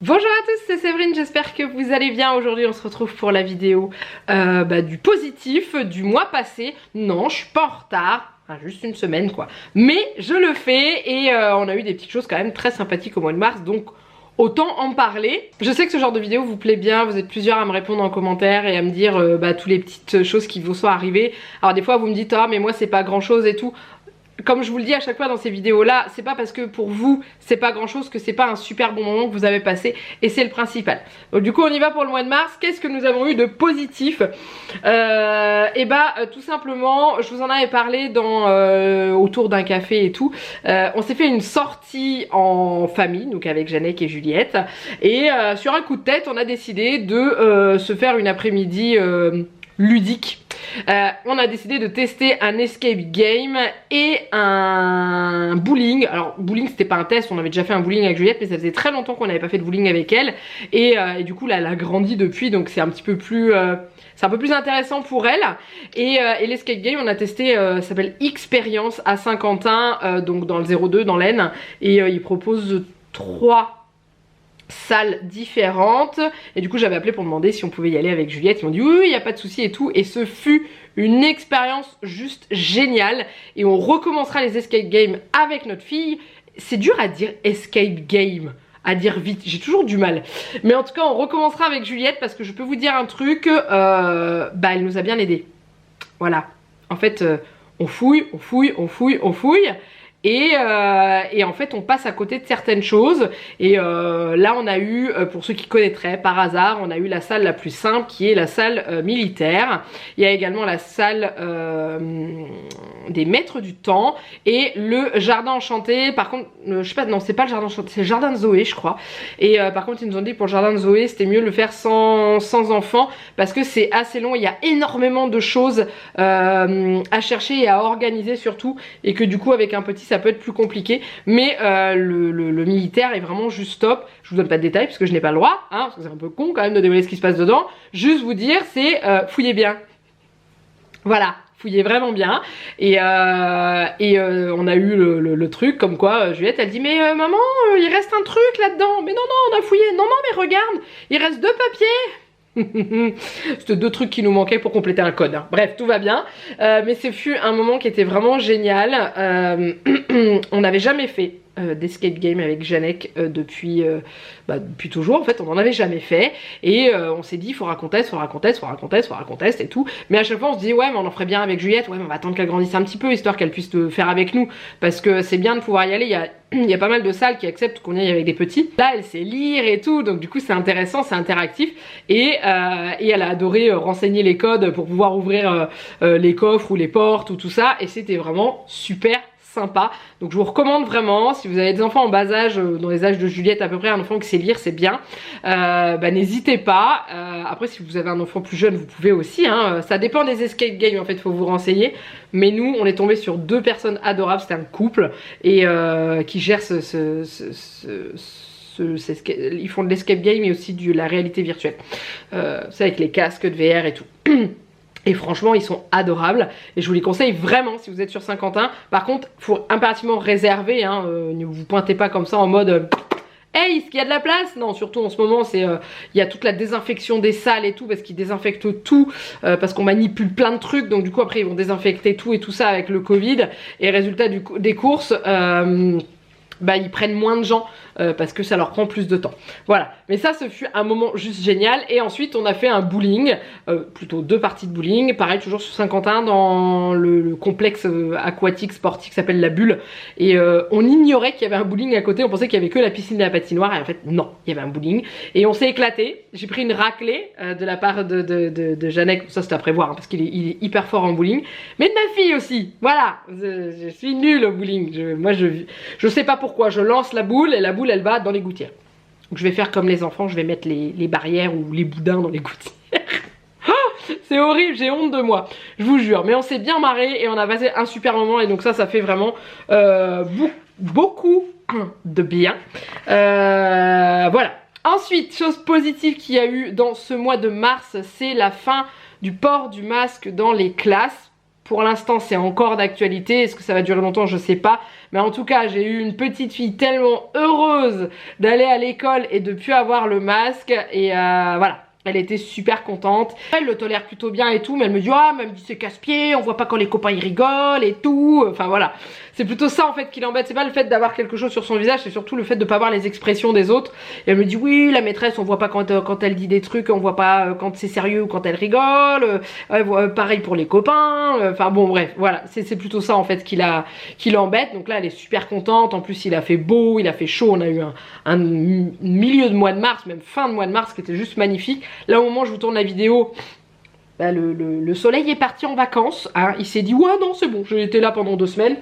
Bonjour à tous, c'est Séverine, j'espère que vous allez bien. Aujourd'hui on se retrouve pour la vidéo du positif du mois passé. Non, je suis pas en retard, enfin, juste une semaine quoi. Mais je le fais et on a eu des petites choses quand même très sympathiques au mois de mars, donc autant en parler. Je sais que ce genre de vidéo vous plaît bien, vous êtes plusieurs à me répondre en commentaire et à me dire toutes les petites choses qui vous sont arrivées. Alors des fois vous me dites ah mais moi c'est pas grand chose et tout. Comme je vous le dis à chaque fois dans ces vidéos là, c'est pas parce que pour vous c'est pas grand chose que c'est pas un super bon moment que vous avez passé, et c'est le principal. Donc du coup on y va pour le mois de mars. Qu'est-ce que nous avons eu de positif? Tout simplement, je vous en avais parlé autour d'un café et tout. On s'est fait une sortie en famille, donc avec Jeannette et Juliette, et sur un coup de tête on a décidé de se faire une après-midi ludique. On a décidé de tester un escape game et un bowling. Alors bowling c'était pas un test, on avait déjà fait un bowling avec Juliette, mais ça faisait très longtemps qu'on n'avait pas fait de bowling avec elle, et du coup là elle a grandi depuis, donc c'est un petit peu plus c'est un peu plus intéressant pour elle. Et l'escape game on a testé, ça s'appelle Expérience à Saint-Quentin, donc dans le 02 dans l'Aisne, et il propose 3 salles différentes, et du coup j'avais appelé pour demander si on pouvait y aller avec Juliette. Ils m'ont dit oui, il n'y a pas de souci et tout, et ce fut une expérience juste géniale, et on recommencera les escape games avec notre fille. C'est dur à dire escape game, à dire vite, j'ai toujours du mal, mais en tout cas on recommencera avec Juliette parce que je peux vous dire un truc, elle nous a bien aidé. Voilà, en fait on fouille, et en fait on passe à côté de certaines choses, et là on a eu, pour ceux qui connaîtraient par hasard, on a eu la salle la plus simple qui est la salle militaire. Il y a également la salle des maîtres du temps et le jardin enchanté. Par contre je sais pas, non c'est pas le jardin enchanté, c'est le jardin de Zoé je crois, et par contre ils nous ont dit que pour le jardin de Zoé c'était mieux de le faire sans enfants parce que c'est assez long, il y a énormément de choses à chercher et à organiser surtout, et que du coup avec un petit ça peut être plus compliqué. Mais le militaire est vraiment juste top. Je vous donne pas de détails parce que je n'ai pas le droit, hein, parce que c'est un peu con quand même de dévoiler ce qui se passe dedans. Juste vous dire, c'est fouillez bien. Voilà, fouillez vraiment bien. Et on a eu le truc comme quoi Juliette elle dit mais maman il reste un truc là-dedans. Mais non on a fouillé. Non mais regarde, il reste 2 papiers. C'était 2 trucs qui nous manquaient pour compléter un code, hein. Bref, tout va bien, mais ce fut un moment qui était vraiment génial. On n'avait jamais fait d'escape game avec Jeannette depuis toujours en fait, on n'en avait jamais fait, et on s'est dit faut raconter et tout, mais à chaque fois on se dit ouais mais on en ferait bien avec Juliette, ouais mais on va attendre qu'elle grandisse un petit peu histoire qu'elle puisse le faire avec nous, parce que c'est bien de pouvoir y aller. Il y a pas mal de salles qui acceptent qu'on y aille avec des petits. Là elle sait lire et tout, donc du coup c'est intéressant, c'est interactif, et elle a adoré renseigner les codes pour pouvoir ouvrir les coffres ou les portes ou tout ça, et c'était vraiment super sympa. Donc je vous recommande vraiment, si vous avez des enfants en bas âge, dans les âges de Juliette à peu près, un enfant qui sait lire c'est bien, n'hésitez pas. Après si vous avez un enfant plus jeune vous pouvez aussi, hein. Ça dépend des escape games en fait, faut vous renseigner, mais nous on est tombé sur 2 personnes adorables, c'était un couple, et qui gèrent ils font de l'escape game et aussi de la réalité virtuelle, c'est avec les casques de VR et tout. Et franchement ils sont adorables et je vous les conseille vraiment si vous êtes sur Saint-Quentin. Par contre il faut impérativement réserver, hein, ne vous pointez pas comme ça en mode hey, est-ce qu'il y a de la place? Non, surtout en ce moment c'est il y a toute la désinfection des salles et tout, parce qu'ils désinfectent tout, parce qu'on manipule plein de trucs, donc du coup après ils vont désinfecter tout et tout ça avec le Covid, et résultat des courses ils prennent moins de gens parce que ça leur prend plus de temps. Voilà, mais ça ce fut un moment juste génial. Et ensuite on a fait un bowling, plutôt 2 parties de bowling, pareil toujours sur Saint-Quentin dans le complexe aquatique sportif qui s'appelle la Bulle, et on ignorait qu'il y avait un bowling à côté, on pensait qu'il y avait que la piscine et la patinoire, et en fait non, il y avait un bowling, et on s'est éclaté. J'ai pris une raclée de la part de Jeannette, ça c'était à prévoir, hein, parce qu'il est hyper fort en bowling, mais de ma fille aussi. Voilà, je suis nulle au bowling, moi je sais pas pourquoi, je lance la boule et la boule elle va dans les gouttières. Donc je vais faire comme les enfants, je vais mettre les barrières ou les boudins dans les gouttières. C'est horrible, j'ai honte de moi, je vous jure. Mais on s'est bien marré et on a passé un super moment, et donc ça fait vraiment beaucoup de bien. Voilà. Ensuite, chose positive qu'il y a eu dans ce mois de mars, c'est la fin du port du masque dans les classes. pour l'instant c'est encore d'actualité, est-ce que ça va durer longtemps, je sais pas, mais en tout cas j'ai eu une petite fille tellement heureuse d'aller à l'école et de plus avoir le masque, et voilà. Elle était super contente. Elle le tolère plutôt bien et tout, mais elle me dit ah, mais elle me dit c'est casse-pied, on voit pas quand les copains ils rigolent et tout. Enfin voilà. C'est plutôt ça en fait qui l'embête. C'est pas le fait d'avoir quelque chose sur son visage, c'est surtout le fait de pas voir les expressions des autres. Et elle me dit oui, la maîtresse, on voit pas quand elle dit des trucs, on voit pas quand c'est sérieux ou quand elle rigole. Pareil pour les copains. Enfin bon, bref, voilà. C'est plutôt ça en fait qui l'embête. Donc là, elle est super contente. En plus, il a fait beau, il a fait chaud. On a eu un milieu de mois de mars, même fin de mois de mars, qui était juste magnifique. Là au moment où je vous tourne la vidéo, bah, le soleil est parti en vacances, hein. Il s'est dit ouais non c'est bon, j'ai été là pendant 2 semaines,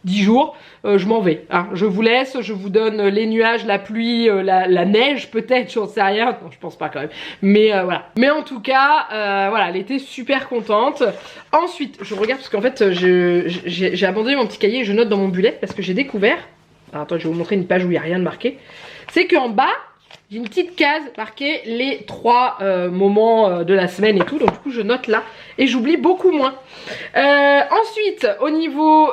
10 jours, je m'en vais, hein. Je vous laisse, je vous donne les nuages, la pluie, la neige peut-être, j'en sais rien, non je pense pas quand même, mais voilà. Mais en tout cas, voilà, elle était super contente. Ensuite, je regarde parce qu'en fait j'ai abandonné mon petit cahier et je note dans mon bullet parce que j'ai découvert, alors, attends je vais vous montrer une page où il n'y a rien de marqué, c'est qu'en bas, j'ai une petite case marquée les 3 moments de la semaine et tout. Donc du coup je note là et j'oublie beaucoup moins. Ensuite au niveau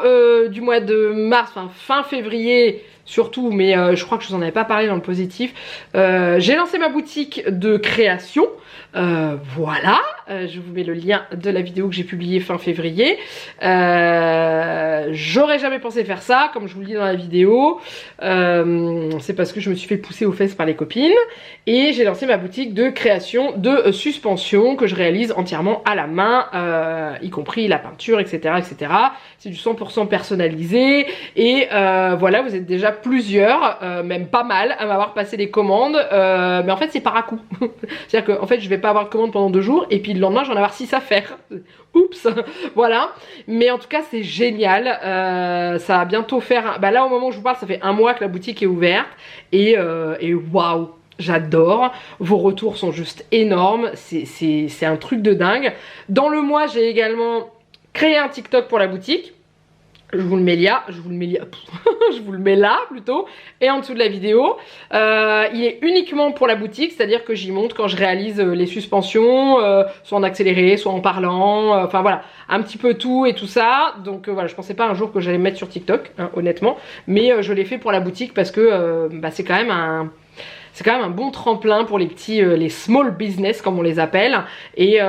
du mois de mars, enfin fin février surtout, mais je crois que je vous en avais pas parlé dans le positif, j'ai lancé ma boutique de création. Voilà, je vous mets le lien de la vidéo que j'ai publiée fin février. J'aurais jamais pensé faire ça, comme je vous le dis dans la vidéo. C'est parce que je me suis fait pousser aux fesses par les copines. Et j'ai lancé ma boutique de création de suspension que je réalise entièrement à la main, y compris la peinture, etc. etc. C'est du 100% personnalisé. Et voilà, vous êtes déjà plusieurs, même pas mal, à m'avoir passé des commandes. Mais en fait, c'est par à coup. C'est-à-dire qu'en fait, je vais pas avoir de commande pendant 2 jours. Et puis le lendemain, j'en vais avoir 6 à faire. Oups, voilà. Mais en tout cas, c'est génial. Ça va bientôt faire... Bah là, au moment où je vous parle, ça fait 1 mois que la boutique est ouverte. Et waouh, j'adore. Vos retours sont juste énormes. C'est un truc de dingue. Dans le mois, j'ai également créé un TikTok pour la boutique. Je vous le mets là, je vous le mets là plutôt, et en dessous de la vidéo. Il est uniquement pour la boutique, c'est-à-dire que j'y monte quand je réalise les suspensions, soit en accéléré, soit en parlant, enfin voilà, un petit peu tout et tout ça. Donc voilà, je pensais pas un jour que j'allais me mettre sur TikTok, hein, honnêtement, mais je l'ai fait pour la boutique parce que bah, c'est quand même un bon tremplin pour les petits, les small business comme on les appelle, et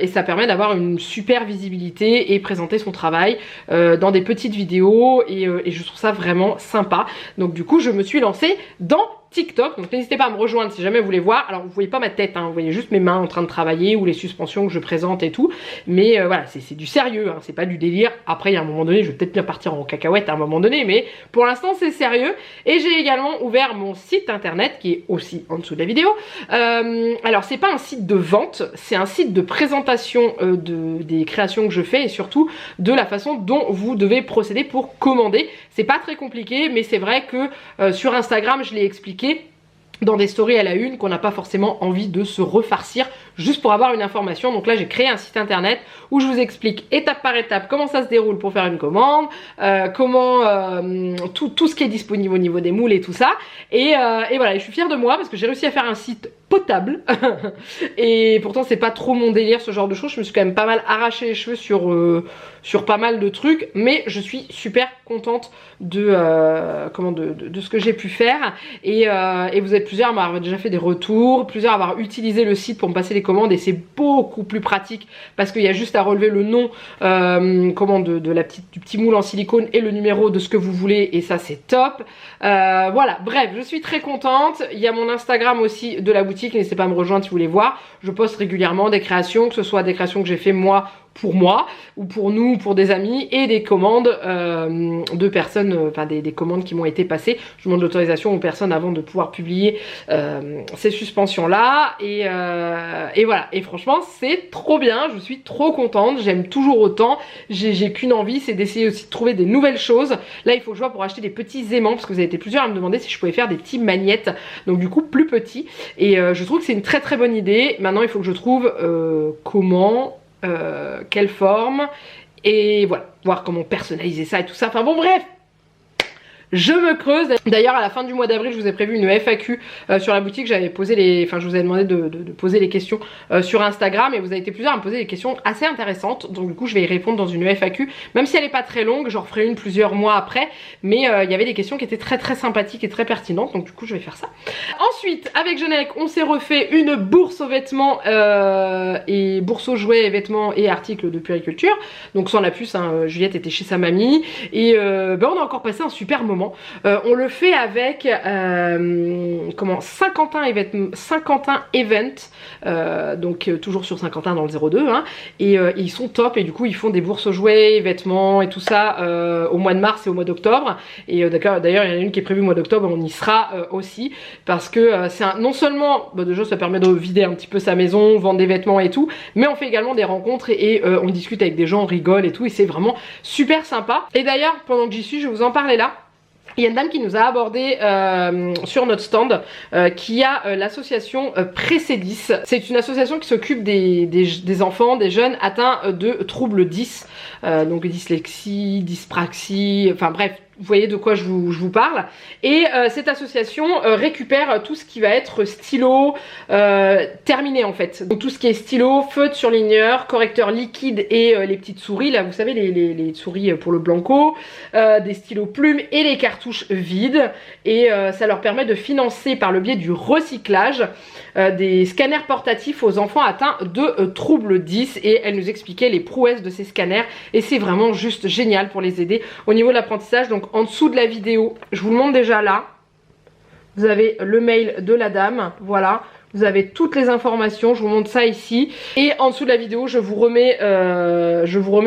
ça permet d'avoir une super visibilité et présenter son travail dans des petites vidéos, et je trouve ça vraiment sympa. Donc du coup je me suis lancée dans TikTok, donc n'hésitez pas à me rejoindre si jamais vous voulez voir. Alors vous voyez pas ma tête, hein, vous voyez juste mes mains en train de travailler ou les suspensions que je présente et tout, mais voilà, c'est du sérieux, hein, c'est pas du délire. Après il y a un moment donné, je vais peut-être bien partir en cacahuète à un moment donné, mais pour l'instant c'est sérieux. Et j'ai également ouvert mon site internet qui est aussi en dessous de la vidéo. Alors c'est pas un site de vente, c'est un site de présentation des créations que je fais, et surtout de la façon dont vous devez procéder pour commander. C'est pas très compliqué, mais c'est vrai que sur Instagram je l'ai expliqué dans des stories à la une, qu'on n'a pas forcément envie de se refarcir juste pour avoir une information. Donc là j'ai créé un site internet où je vous explique étape par étape comment ça se déroule pour faire une commande, tout ce qui est disponible au niveau des moules et tout ça, et voilà, je suis fière de moi parce que j'ai réussi à faire un site potable et pourtant c'est pas trop mon délire ce genre de choses. Je me suis quand même pas mal arraché les cheveux sur pas mal de trucs, mais je suis super contente de ce que j'ai pu faire, et vous êtes plusieurs à m'avoir déjà fait des retours, plusieurs à avoir utilisé le site pour me passer les commandes, et c'est beaucoup plus pratique parce qu'il y a juste à relever le nom du petit moule en silicone et le numéro de ce que vous voulez, et ça c'est top. Voilà, bref, je suis très contente. Il y a mon Instagram aussi de la boutique, n'hésitez pas à me rejoindre si vous voulez voir. Je poste régulièrement des créations, que ce soit des créations que j'ai fait moi pour moi, ou pour nous, ou pour des amis, et des commandes de personnes, enfin des commandes qui m'ont été passées. Je demande l'autorisation aux personnes avant de pouvoir publier ces suspensions là, et voilà, et franchement c'est trop bien, je suis trop contente, j'aime toujours autant. J'ai qu'une envie, c'est d'essayer aussi de trouver des nouvelles choses. Là il faut que je vois pour acheter des petits aimants, parce que vous avez été plusieurs à me demander si je pouvais faire des petits magnettes, donc du coup plus petits, et je trouve que c'est une très très bonne idée. Maintenant il faut que je trouve comment, quelle forme, et voilà, voir comment personnaliser ça et tout ça. Enfin bon bref, je me creuse. D'ailleurs à la fin du mois d'avril je vous ai prévu une FAQ sur la boutique. J'avais posé les, enfin je vous ai demandé de poser les questions sur Instagram et vous avez été plusieurs à me poser des questions assez intéressantes. Donc du coup je vais y répondre dans une FAQ, même si elle n'est pas très longue, j'en referai une plusieurs mois après. Mais il y avait des questions qui étaient très sympathiques et très pertinentes, donc du coup je vais faire ça. Ensuite avec Genec on s'est refait une bourse aux vêtements et bourse aux jouets, vêtements et articles de puériculture. Donc sans la puce, hein, Juliette était chez sa mamie et on a encore passé un super moment. On le fait avec Saint-Quentin Event, donc toujours sur Saint-Quentin dans le 02 hein, et ils sont top et du coup ils font des bourses aux jouets, vêtements et tout ça au mois de mars et au mois d'octobre. Et d'ailleurs il y en a une qui est prévue au mois d'octobre, on y sera aussi parce que c'est non seulement déjà ça permet de vider un petit peu sa maison, vendre des vêtements et tout, mais on fait également des rencontres et on discute avec des gens, on rigole et tout et c'est vraiment super sympa. Et d'ailleurs pendant que j'y suis je vais vous en parler là. Il y a une dame qui nous a abordé sur notre stand qui a l'association Précédis. C'est une association qui s'occupe des enfants, des jeunes atteints de troubles 10, donc dyslexie, dyspraxie, enfin bref. Vous voyez de quoi je vous parle. Et cette association récupère tout ce qui va être stylo terminé en fait. Donc tout ce qui est stylo, feutre surligneur, correcteur liquide et les petites souris. Là vous savez les souris pour le blanco, des stylos plumes et les cartouches vides. Et ça leur permet de financer par le biais du recyclage des scanners portatifs aux enfants atteints de troubles 10. Et elle nous expliquait les prouesses de ces scanners. Et c'est vraiment juste génial pour les aider au niveau de l'apprentissage. Donc en dessous de la vidéo, je vous le montre déjà là, vous avez le mail de la dame, voilà, vous avez toutes les informations, je vous montre ça ici. Et en dessous de la vidéo, je vous remets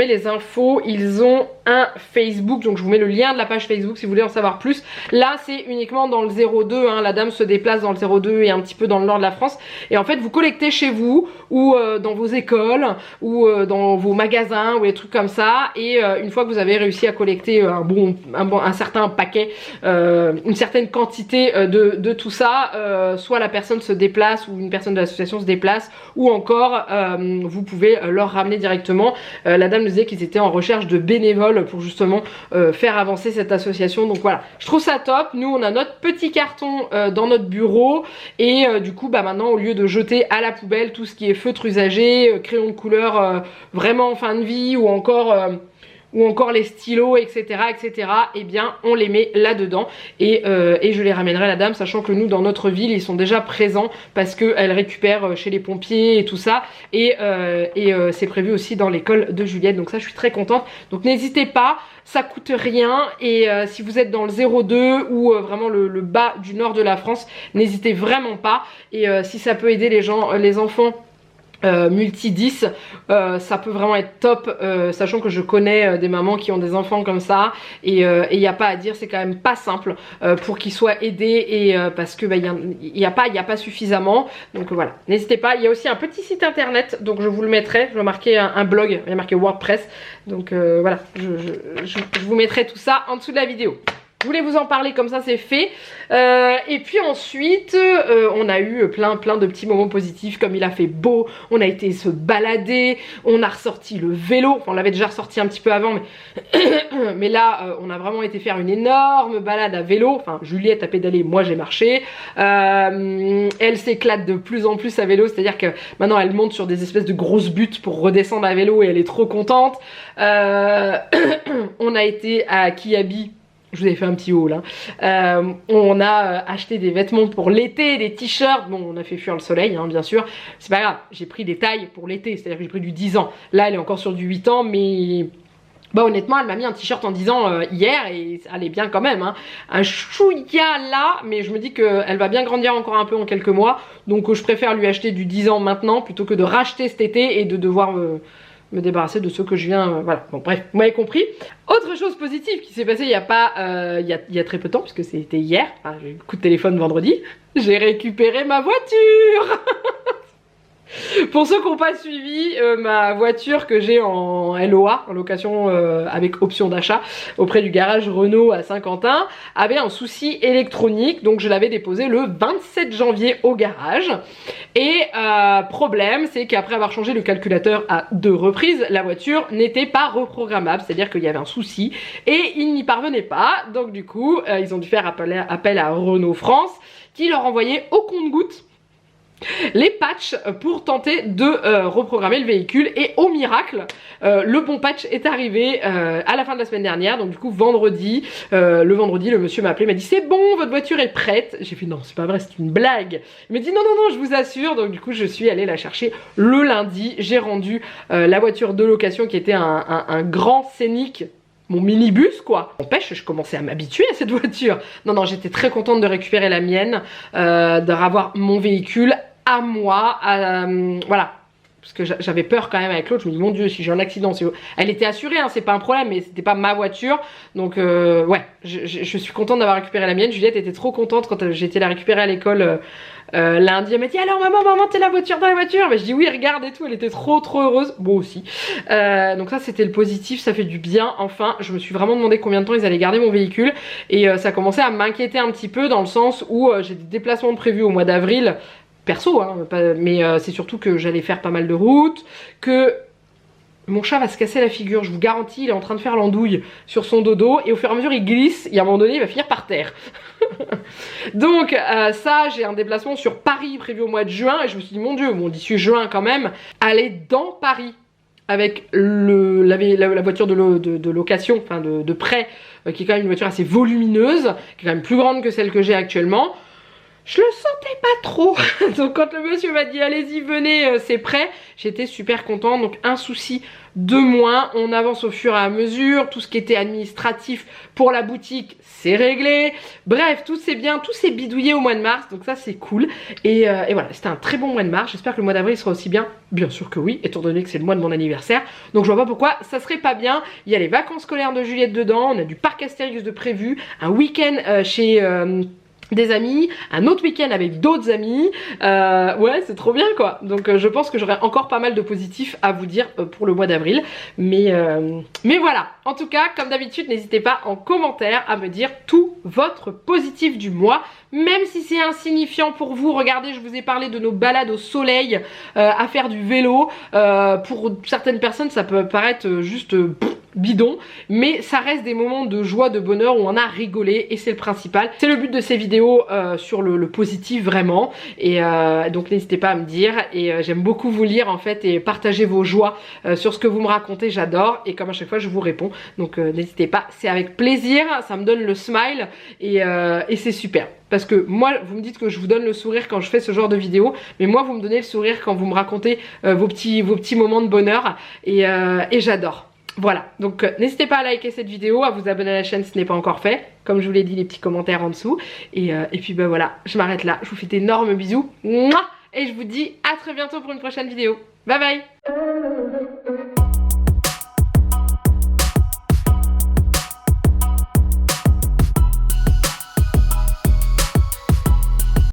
les infos. Ils ont un Facebook, donc je vous mets le lien de la page Facebook si vous voulez en savoir plus. Là c'est uniquement dans le 02 hein. La dame se déplace dans le 02 et un petit peu dans le nord de la France. Et en fait vous collectez chez vous ou dans vos écoles ou dans vos magasins ou des trucs comme ça. Et une fois que vous avez réussi à collecter un certain paquet, une certaine quantité de tout ça, soit la personne se déplace ou une personne de l'association se déplace ou encore vous pouvez leur ramener directement. La dame nous disait qu'ils étaient en recherche de bénévoles pour justement faire avancer cette association. Donc voilà, je trouve ça top. Nous on a notre petit carton dans notre bureau et du coup maintenant au lieu de jeter à la poubelle tout ce qui est feutre usagé, crayon de couleur vraiment en fin de vie ou encore les stylos etc et bien on les met là dedans et je les ramènerai à la dame, sachant que nous dans notre ville ils sont déjà présents parce qu'elle récupère chez les pompiers et tout ça et c'est prévu aussi dans l'école de Juliette, donc ça je suis très contente. Donc n'hésitez pas, ça coûte rien et si vous êtes dans le 02 ou vraiment le bas du nord de la France, n'hésitez vraiment pas. Et si ça peut aider les enfants multi 10, ça peut vraiment être top, sachant que je connais des mamans qui ont des enfants comme ça et il n'y a pas à dire, c'est quand même pas simple pour qu'ils soient aidés et parce que il y a pas suffisamment. Donc voilà, n'hésitez pas. Il y a aussi un petit site internet, donc je vous le mettrai, je vais marquer un blog, il y a marqué WordPress, donc voilà, je vous mettrai tout ça en dessous de la vidéo. Je voulais vous en parler, comme ça c'est fait. Et puis ensuite on a eu plein de petits moments positifs, comme il a fait beau, on a été se balader, on a ressorti le vélo, enfin, on l'avait déjà ressorti un petit peu avant mais là on a vraiment été faire une énorme balade à vélo. Enfin Juliette a pédalé, moi j'ai marché. Elle s'éclate de plus en plus à vélo, c'est à dire que maintenant elle monte sur des espèces de grosses buttes pour redescendre à vélo et elle est trop contente. On a été à Kiabi. Je vous ai fait un petit haul hein. On a acheté des vêtements pour l'été, des t-shirts. Bon on a fait fuir le soleil hein, bien sûr. C'est pas grave, j'ai pris des tailles pour l'été, c'est à dire que j'ai pris du 10 ans. Là elle est encore sur du 8 ans mais honnêtement elle m'a mis un t-shirt en 10 ans hier et ça allait bien quand même hein. Un chouïa là, mais je me dis qu'elle va bien grandir encore un peu en quelques mois. Donc je préfère lui acheter du 10 ans maintenant plutôt que de racheter cet été et de devoir me débarrasser de ceux que je viens, voilà, bon bref, vous m'avez compris. Autre chose positive qui s'est passée il y a très peu de temps, puisque c'était hier, enfin, j'ai eu un coup de téléphone vendredi, j'ai récupéré ma voiture. Pour ceux qui n'ont pas suivi, ma voiture que j'ai en LOA, en location avec option d'achat, auprès du garage Renault à Saint-Quentin, avait un souci électronique, donc je l'avais déposé le 27 janvier au garage. Et problème, c'est qu'après avoir changé le calculateur à 2 reprises, la voiture n'était pas reprogrammable, c'est-à-dire qu'il y avait un souci et ils n'y parvenaient pas. Donc du coup, ils ont dû faire appel à Renault France, qui leur envoyait au compte-gouttes les patchs pour tenter de reprogrammer le véhicule. Et au miracle, le bon patch est arrivé à la fin de la semaine dernière. Donc du coup vendredi, le monsieur m'a appelé, m'a dit c'est bon, votre voiture est prête. J'ai fait non, c'est pas vrai, c'est une blague. Il m'a dit non, je vous assure. Donc du coup je suis allée la chercher le lundi. J'ai rendu la voiture de location qui était un grand Scénic, mon minibus quoi. N'empêche, je commençais à m'habituer à cette voiture. Non, j'étais très contente de récupérer la mienne, de revoir mon véhicule à moi, voilà. Parce que j'avais peur quand même avec l'autre, je me dis mon dieu, si j'ai un accident, elle était assurée, hein, c'est pas un problème, mais c'était pas ma voiture. Donc ouais, je suis contente d'avoir récupéré la mienne. Juliette était trop contente quand j'ai été la récupérer à l'école lundi. Elle m'a dit alors maman t'es la voiture dans la voiture. Mais je dis oui regarde et tout, elle était trop heureuse, moi aussi. Donc ça c'était le positif, ça fait du bien. Enfin je me suis vraiment demandé combien de temps ils allaient garder mon véhicule. Et ça commençait à m'inquiéter un petit peu dans le sens où j'ai des déplacements prévus au mois d'avril. Perso, hein, mais c'est surtout que j'allais faire pas mal de routes, que mon chat va se casser la figure, je vous garantis, il est en train de faire l'andouille sur son dodo, et au fur et à mesure il glisse, et à un moment donné il va finir par terre. Donc ça, j'ai un déplacement sur Paris prévu au mois de juin, et je me suis dit mon dieu, bon d'ici juin quand même, aller dans Paris avec la voiture de location, enfin de prêt, qui est quand même une voiture assez volumineuse, qui est quand même plus grande que celle que j'ai actuellement. Je le sentais pas trop. Donc quand le monsieur m'a dit allez-y venez, c'est prêt, j'étais super contente. Donc un souci de moins, on avance au fur et à mesure. Tout ce qui était administratif pour la boutique c'est réglé. Bref, tout s'est bidouillé au mois de mars, donc ça c'est cool. Et voilà, c'était un très bon mois de mars. J'espère que le mois d'avril sera aussi bien. Bien sûr que oui, étant donné que c'est le mois de mon anniversaire. Donc je vois pas pourquoi ça serait pas bien. Il y a les vacances scolaires de Juliette dedans, on a du parc Astérix de prévu, un week-end chez des amis, un autre week-end avec d'autres amis, ouais c'est trop bien quoi. Donc je pense que j'aurai encore pas mal de positifs à vous dire pour le mois d'avril, mais voilà, en tout cas comme d'habitude n'hésitez pas en commentaire à me dire tout votre positif du mois, même si c'est insignifiant pour vous. Regardez, je vous ai parlé de nos balades au soleil, à faire du vélo, pour certaines personnes ça peut paraître juste bidon, mais ça reste des moments de joie, de bonheur où on a rigolé, et c'est le principal. C'est le but de ces vidéos sur le positif vraiment, et donc n'hésitez pas à me dire, et j'aime beaucoup vous lire en fait et partager vos joies sur ce que vous me racontez, j'adore, et comme à chaque fois je vous réponds, donc n'hésitez pas, c'est avec plaisir, ça me donne le smile, et c'est super. Parce que moi, vous me dites que je vous donne le sourire quand je fais ce genre de vidéo, mais moi vous me donnez le sourire quand vous me racontez vos petits moments de bonheur, et j'adore. Voilà, donc n'hésitez pas à liker cette vidéo, à vous abonner à la chaîne si ce n'est pas encore fait. Comme je vous l'ai dit, les petits commentaires en dessous. Et puis ben voilà, je m'arrête là. Je vous fais d'énormes bisous. Mouah, et je vous dis à très bientôt pour une prochaine vidéo. Bye bye.